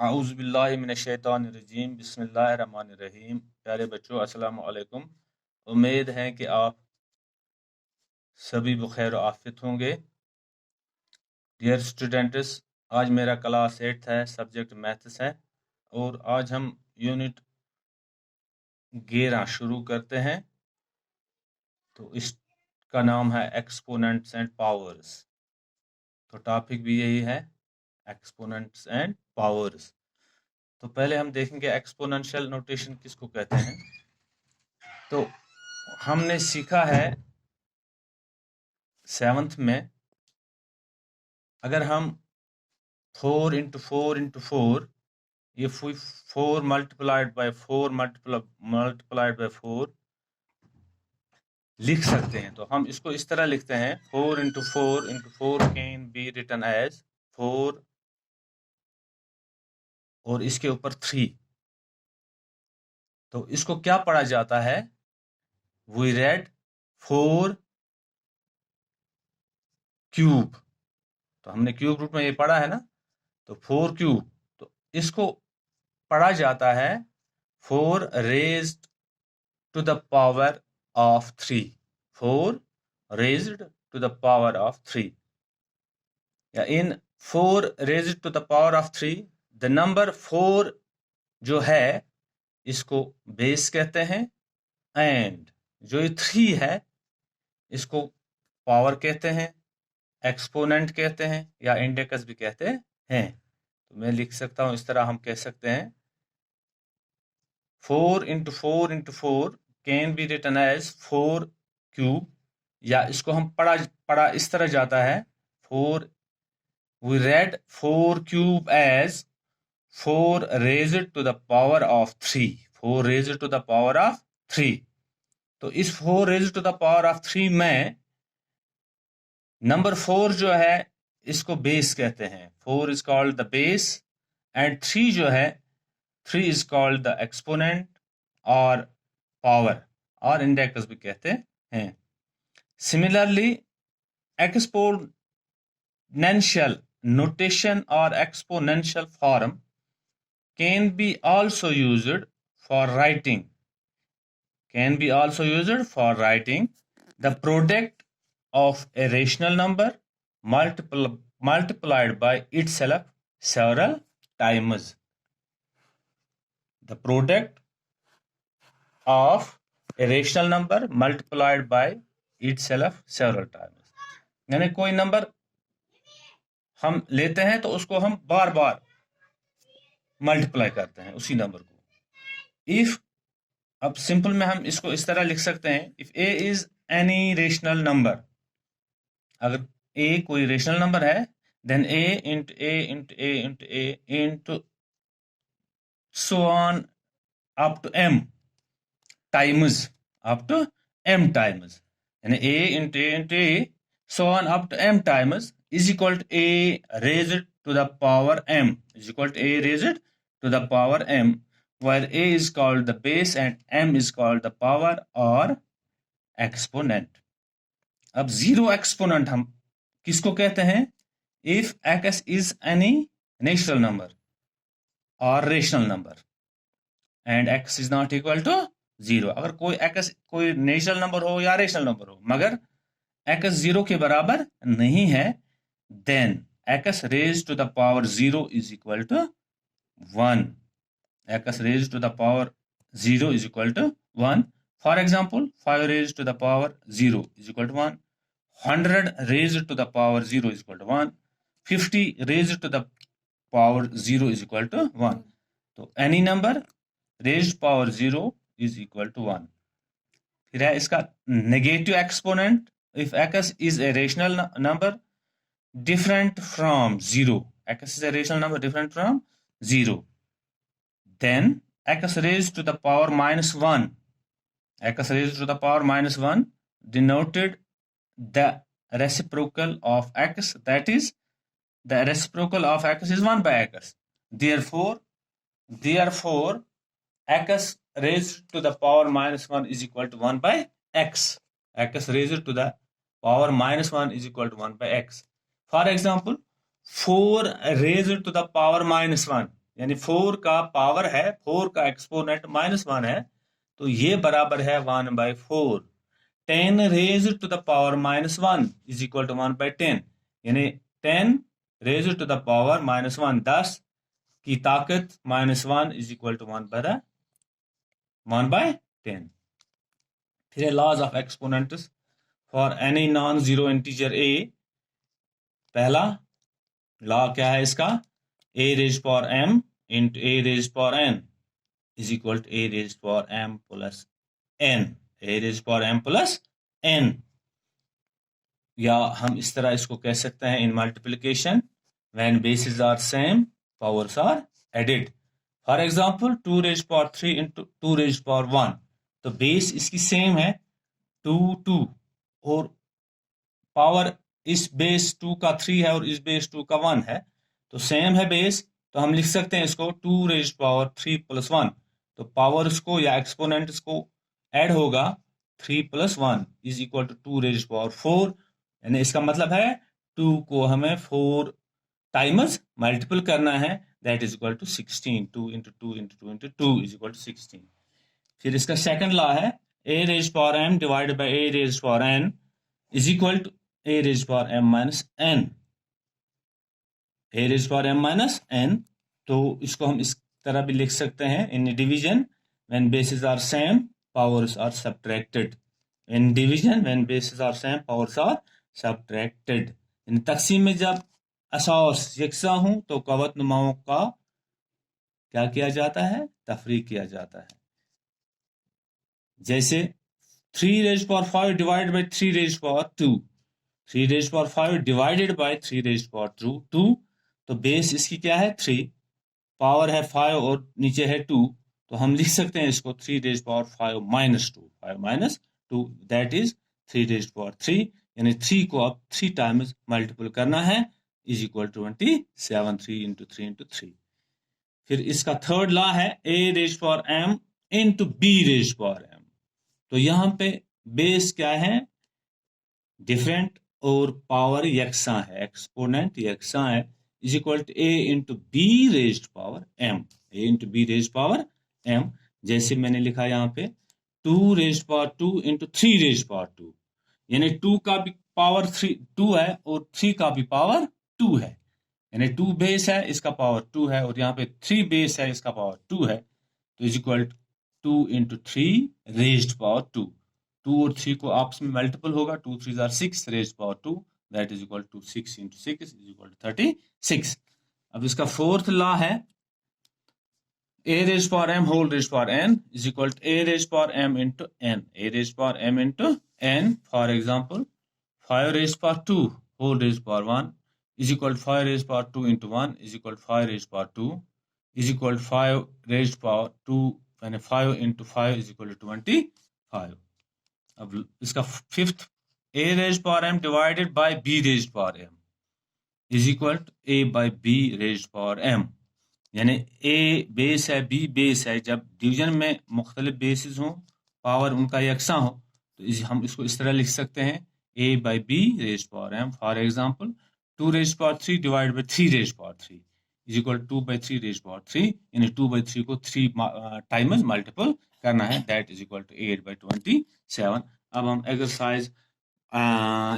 आऊज़ुबिल्लाहिमिनश्शैतानिर्रजीम बिस्मिल्लाहिर्रहमानिर्रहीम। प्यारे बच्चों, अस्सलाम वालेकुम। उम्मीद है कि आप सभी बखैर आफियत होंगे। डियर स्टूडेंट्स, आज मेरा क्लास 8 है, सब्जेक्ट मैथ्स है और आज हम यूनिट 11 शुरू करते हैं। तो इसका नाम है एक्सपोनेंट्स एंड पावर्स। तो टॉपिक भी यही है, एक्सपोनेंट्स एंड पावर्स। तो पहले हम देखेंगे एक्सपोनेंशियल नोटेशन किसको कहते हैं। तो हमने सीखा है 7th में, अगर हम 4 इंटू 4 इंटू 4, ये 4 मल्टीप्लाइड बाय 4 मल्टीप्लाइड बाय 4 लिख सकते हैं। तो हम इसको इस तरह लिखते हैं, 4 into 4 into 4 can be written as 4 और इसके ऊपर 3। तो इसको क्या पढ़ा जाता है? We read 4 cube. तो हमने क्यूब रूट में ये पढ़ा है ना, तो 4 क्यूब। तो इसको पढ़ा जाता है 4 raised to the power of 3, 4 raised to the power of 3. In 4 raised to the power of 3, the number 4 जो है इसको बेस कहते हैं, एंड जो ये 3 है इसको पावर कहते हैं, एक्सपोनेंट कहते हैं या इंडेक्स भी कहते हैं। तो मैं लिख सकता हूं इस तरह, हम कह सकते हैं 4 into 4 into 4 can be written as 4 cube, या इसको हम पढ़ा इस तरह जाता है 4, we read 4 cube as 4 raised to the power of 3, 4 raised to the power of 3। तो इस 4 raised to the power of 3 में नंबर 4 जो है इसको बेस कहते हैं, 4 is called the base, and 3 जो है 3 इज कॉल्ड द एक्सपोनेंट और पावर और इंडेक्स भी कहते हैं। Similarly, exponential notation or exponential form can be also used for writing the product of a rational number multiplied by itself several times. The product of a rational number multiplied by itself several times. यानी कोई number हम लेते हैं तो उसको हम बार बार multiply करते हैं उसी नंबर को। इफ, अब सिंपल में हम इसको इस तरह लिख सकते हैं, if A is any rational number, अगर ए कोई रेशनल नंबर है, then A into A into A into A into so on up to M times, up to M times, यानी A into A into A so on up to m times is equal to a raised to the power m, is equal to a raised to the power m, where a is called the base and m is called the power or exponent. अब zero exponent हम किसको कहते हैं? If x is any natural number or rational number and x is not equal to 0, अगर कोई x कोई natural number हो या रेशनल नंबर हो मगर x 0 के बराबर नहीं है, then x raised to the power 0 is equal to 1. x raised to the power 0 is equal to 1. For example, 5 raised to the power 0 is equal to 1. 100 raised to the power 0 is equal to 1. 50 raised to the power 0 is equal to 1. तो any number raised power 0 is equal to 1. फिर है इसका negative exponent, if x is a rational number different from 0, x is a rational number different from 0, then x raised to the power minus 1, x raised to the power minus 1 denoted the reciprocal of x, that is the reciprocal of x is 1 by x. Therefore x raised to the power minus 1 is equal to 1 by x. x raised to the power minus 1 is equal to 1 by x. For example, 4 raised to the power minus 1, यानी 4 का power है, 4 का exponent -1 है, तो ये बराबर है 1/4। 10 raised to the power -1 is equal to 1/10, यानी 10 रेज्ड टू द पावर -1, 10 की ताकत -1 इज इक्वल टू 1/10। फिर laws of exponents for any non zero integer A. पहला लॉ क्या है इसका, a raise power m into a raise power n is equal to a raise power m plus n, a raise power m plus n। या हम इस तरह इसको कह सकते हैं in multiplication when bases are same powers are added. For example 2 raise power 3 into 2 raise power 1, तो base इसकी सेम है 2 2, और पावर इस बेस 2 का 3 है और इस बेस 2 का 1 है, तो सेम है बेस, तो हम लिख सकते हैं इसको 2 रेज पावर 3 प्लस 1। तो पावर्स को या एक्सपोनेंट्स को ऐड होगा 3 plus 1 is equal to 2 raise power 4, यानी इसका मतलब है 2 को हमें 4 टाइम्स मल्टीपल करना है, that is equal to 16। 2 into 2 into 2 into 2 is equal to 16। फिर इसका सेकंड लॉ है a raise power m divided by a raise power n is equal to a raise power m minus n। a raise power m minus n, तो इसको हम इस तरह भी लिख सकते हैं in division when bases are same powers are subtracted. In division when bases are same powers are subtracted, इन तकसीम में जब असास यकसा हूं तो कवत नुमाओं का क्या किया जाता है, तफरीक किया जाता है। जैसे 3 raise power 5 divided by 3 raise power 2, 3 raise power 5 divided by 3 raise power 2, तो बेस इसकी क्या है 3, पावर है 5 और नीचे है 2, तो हम लिख सकते हैं इसको 3 raise power 5 minus 2, 5 minus 2 that is 3 raise power 3, यानी 3 को अब 3 टाइम्स मल्टीपल करना है is equal to 27, 3 into 3 into 3। फिर इसका थर्ड लॉ है a raise power m into b raise power m। तो यहाँ पे बेस क्या है, डिफरेंट, और पावर यकसा है, एक्सपोनेंट यकसा है, is equal to a into B raise power m, a into B raise power m। जैसे मैंने लिखा यहाँ पे 2 raise power 2 into 3 raise power 2, यानी 2 का भी पावर 2 है और 3 का भी पावर 2 है, यानी 2 बेस है इसका पावर 2 है, और यहाँ पे 3 बेस है इसका पावर 2 है, तो is equal to 2 into 3 raised power 2। 2 और 3 को आपस में मल्टीपल होगा, 2 3 are 6 raised power 2, that is equal to 6 into 6 is equal to 36। अब इसका फोर्थ लॉ है a raise power m whole raise power n is equal to a raise power m into n, a raise power m into n। For example 5 raise power 2 whole raise power 1 is equal to 5 raised power 2 into 1 is equal to 5 raised power 2 is equal to 5 raised power 2, यानी 5 into 5 is equal to 25। अब इसका fifth a raised power m divided by b raised power m is equal to a by b raised power m, यानी a base है b base है, जब division में मुख्तलिफ basis हों पावर उनका यकसा हो तो हम इसको इस तरह लिख सकते हैं a by b raised power m। For example 2 raised power 3 divided by 3 raised power 3 is equal to 2 by 3 raised power 3, यानी 2 by 3 को 3 टाइम्स मल्टीपल करना है, that is equal to 8 by 27। अब हम एक्सरसाइज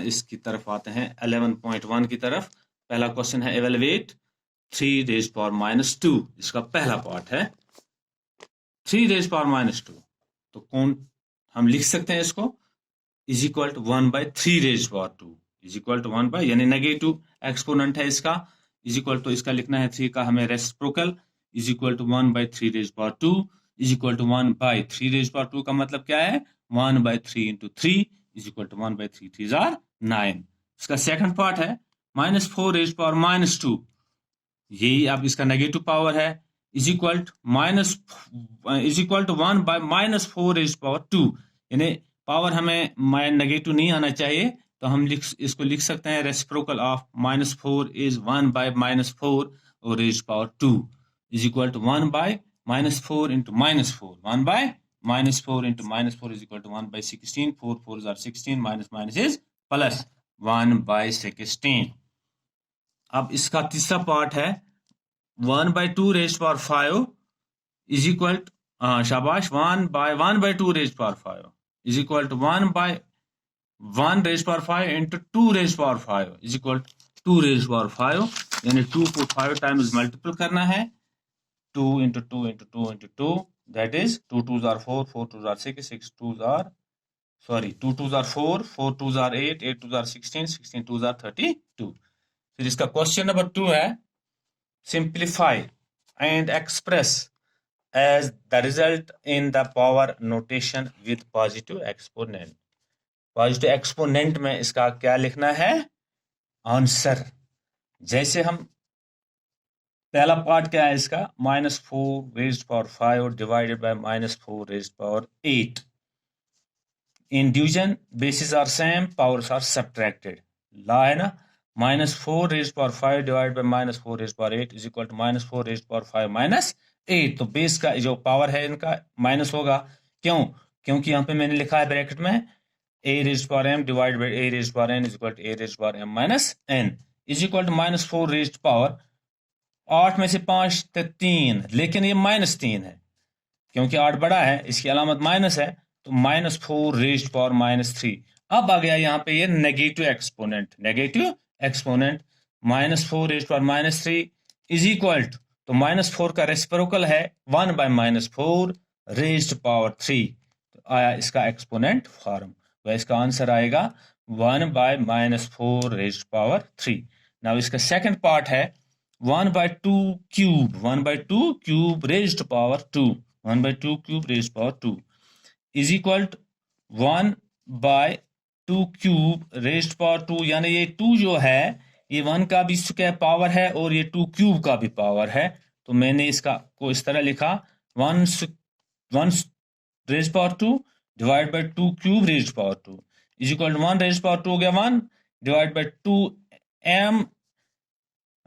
इसकी तरफ आते हैं 11.1 की तरफ। पहला क्वेश्चन है एवेलुएट 3 रेज पावर माइनस 2, इसका पहला पार्ट है 3 रेज पावर माइनस 2, तो कौन हम लिख सकते हैं इसको is equal to 1 by 3 raise power 2 is equal to 1 by, यानी नेगेटिव एक्सपोनेंट है इसका, इज इक्वल टू इसका लिखना है 3 का हमें reciprocal is equal to 1 by 3 raise power 2 is equal to 1 by 3 raise power 2 का मतलब क्या है 1 by 3 into 3 is equal to 1 by 3 3 are 9। इसका सेकंड पार्ट है माइनस 4 रेज पावर माइनस 2, यही अब इसका नेगेटिव पावर है is equal to 1 by minus 4 raise power 2, यानी पावर हमें नेगेटिव नहीं आना चाहिए, तो हम इसको लिख सकते हैं reciprocal of minus 4 is 1 by minus 4 और raise power 2 is equal to 1 by minus 4 into minus 4, 1 by minus 4 into minus 4 is equal to 1 by 16, 4 4 are 16, minus minus is plus 1 by 16। अब इसका तीसरा पार्ट है 1/2 raised power 5 is equal to, शाबाश, 1/2 raised power 5 is equal to 1/1 raised power 5 into 2 raised power 5 is equal to 2 raised power 5, यानी 2 को 5 times multiple करना है. 2 into 2 into 2 into 2, that is 2 2s are 4, 4 2s are 6, 6 2s are, sorry, 2 2s are 4, 4 2s are 8, 8 2s are 16, 16 2s are 32. फिर इसका question number 2 है, simplify and express as the result in the power notation with positive exponent. Positive exponent में इसका क्या लिखना है, answer. जैसे हम पहला पार्ट क्या है इसका, -4 raised power 5 divided by -4 raised power 8. In division, bases are same, powers are subtracted. ला है ना, -4 raised power 5 divided by -4 raised power 8 is equal to -4 raised power 5 -8. तो बेस का जो पावर है इनका माइनस होगा. क्यों? क्योंकि यहाँ पे मैंने लिखा है ब्रैकेट में a raised power m divided by a raised power n is equal to a raised power m minus n is equal to -4 raised power, 8 में से 5 तो 3, लेकिन ये -3 है क्योंकि 8 बड़ा है, इसकी अलामत माइनस है, तो -4 रेज्ड पावर -3. अब आ गया यहाँ पे ये negative exponent, -4 raised power -3 is equal to, तो -4 का रेसिप्रोकल है 1/-4 रेज्ड पावर 3. तो आया इसका एक्सपोनेंट फॉर्म, वह इसका आंसर आएगा 1/-4 रेज्ड पावर 3. नाउ इसका सेकंड पार्ट है 1/2 cube raised power 2, 1/2 cube raised power 2 is equal to 1/2 cube raised power 2, यानी ये 2 जो है ये 1 का भी स्क्वायर पावर है और ये 2 क्यूब का भी पावर है. तो मैंने इसका को इस तरह लिखा 1 raised power 2 divide by 2 cube raised power 2 is equal to 1 raised power 2 हो गया 1 divide by 2 m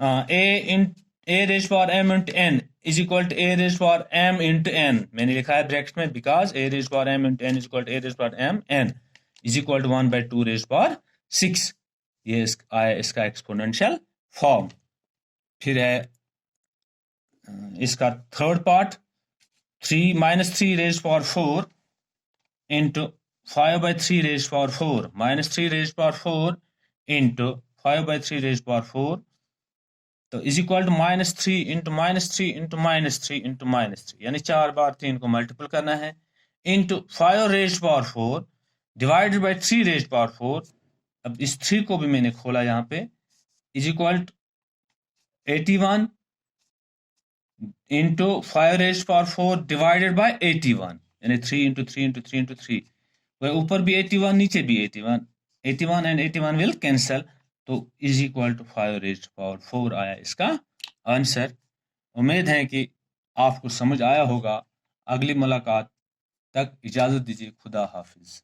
a raised power m into n is equal to a raised power m into n. मैंने लिखा है ब्रैकेट में because a raised power m into n is equal to a raised power m n is equal to 1/2 raised power 6. ये आया इसका exponential form. फिर है इसका third part, -3 raised power 4 into 5/3 raised power 4, -3 raised power 4 into 5/3 raised power 4, तो is equal to -3 into -3 into -3 into -3, यानी 4 बार 3 को multiple करना है, into 5 raised power 4 divided by 3 raised power 4. अब इस 3 को भी मैंने खोला यहाँ पे, is equal to 81 into 5 raised power 4 divided by 81, यानी 3 into 3 into 3 into 3. वह ऊपर भी 81 नीचे भी 81 एंड 81 विल कैंसल, तो is equal to 5 raised power 4 आया इसका आंसर. उम्मीद है कि आपको समझ आया होगा. अगली मुलाकात तक इजाजत दीजिए. खुदा हाफिज.